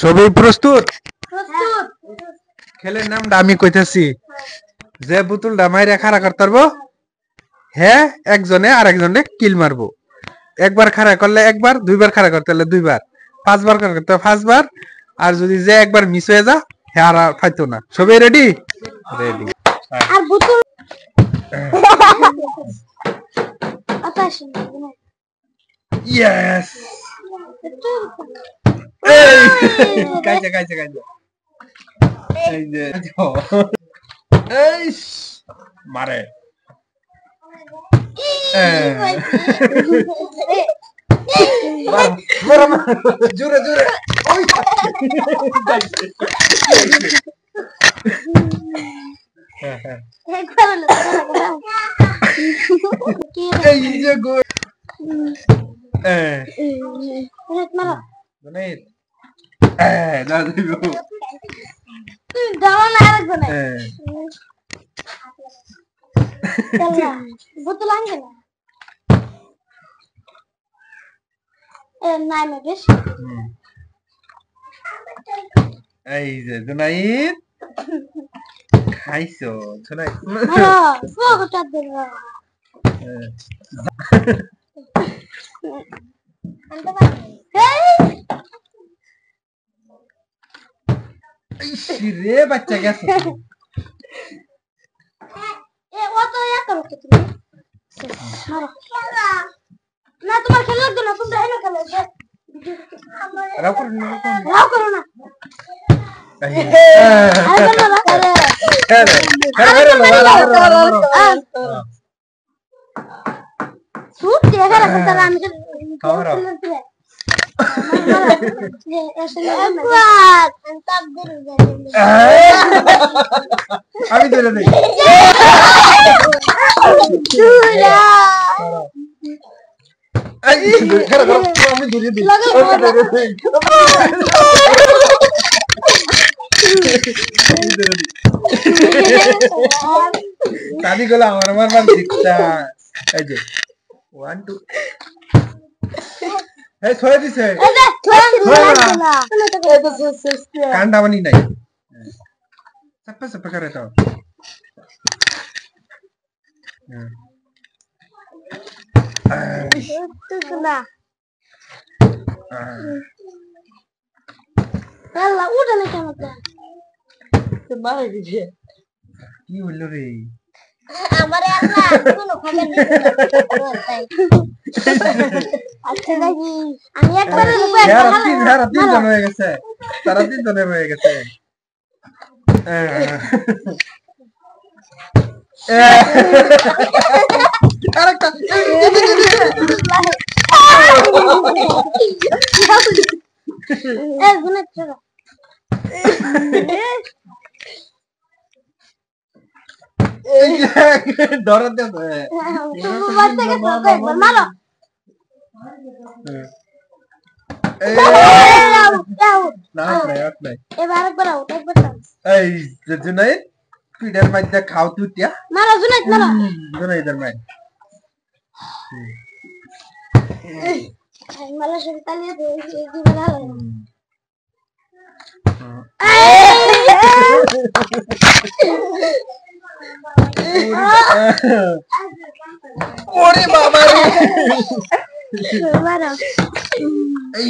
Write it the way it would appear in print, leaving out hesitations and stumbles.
সবাই প্রস্তুত? খেলের নামটা আমি কইতেছি, যে বোতলটা মাইরে খাড়া করতে পারবো হ্যাঁ একজনে আর একজনে কিল মারবো। একবার খাড়া করলে একবার, দুইবার খাড়া করতে হলে দুইবার, পাঁচবার খাড়া করতে পাঁচবার। আর যদি যে একবার মিস হয়ে যা হ্যাঁ আর ফাইতো না। সবাই রেডি? রেডি। আর বোতল ইয়েস। কাইছে কাইছে কাইছে। এই যে এই মারে জোরে জোরে এই যে গো না দিব দাও না আরেকজনে চলা বোতল আনবে না নাই না বেশ। এই যে জুনাইদ খাইছো জুনাইদ ফোকটা দেব আনতে পারবে এই রে বাচ্চা গেছে এ ও তো ইয়া করো তো তুমি না তোমার খেলা লাগবে না তুমি এনে খেলো রাও করো না রাও করো না সুপ দিয়ে গেল তাহলে আমি আমি ধরে দেই আমি ধরে দিই দাদি গুলো আমার আমার মান দিচ্ছা এই যে 1 2 এই ছয় দিছে কান্ডা বানি নাই সপ্পা সপ্পা করে তো Yalla udah nih kamu tuh. Sembarang gitu. কি হইলো রে আমার আল্লাহ কোনো খবর নেই আচ্ছা দেখি আমি একবার সারা তিন জন হয়ে গেছে সারা তিন জন হয়ে গেছে আরেকটা গুনে চলো ডরে দে তুমি বলতে গেছো একবার মারো এবার একবার আউট একবার এই জুনাইদ পিডার মধ্যে খাও তুই তিয়া মারো জুনাইদ মারো জুনাইদের মাই মালা শুরু তালিয়ে দে এই ভালো ওরে বাবা রে মারো এই